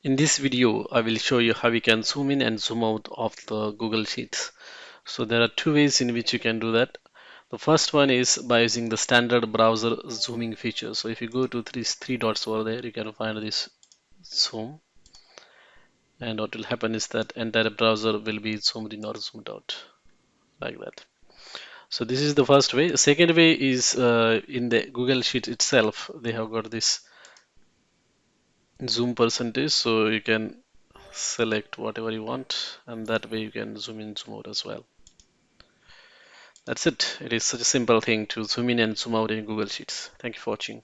In this video, I will show you how you can zoom in and zoom out of the Google Sheets. So there are two ways in which you can do that. The first one is by using the standard browser zooming feature. So if you go to these three dots over there, you can find this zoom. And what will happen is that entire browser will be zoomed in or zoomed out like that. So this is the first way. The second way is in the Google Sheet itself, they have got this zoom percentage, so you can select whatever you want, and that way you can zoom in, zoom out as well. That's it. It is such a simple thing to zoom in and zoom out in Google Sheets. Thank you for watching.